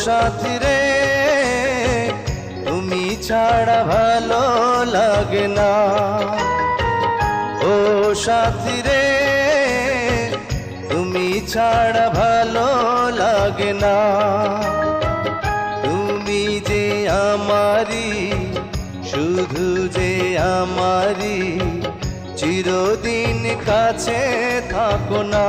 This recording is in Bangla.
সাথী রে তুমি ছাড়া ভালো লাগে না। ও সাথী রে তুমি ছাড়া ভালো লাগে না। তুমি যে আমারি, শুধু যে আমারি, চিরদিন কাছে থাকো না।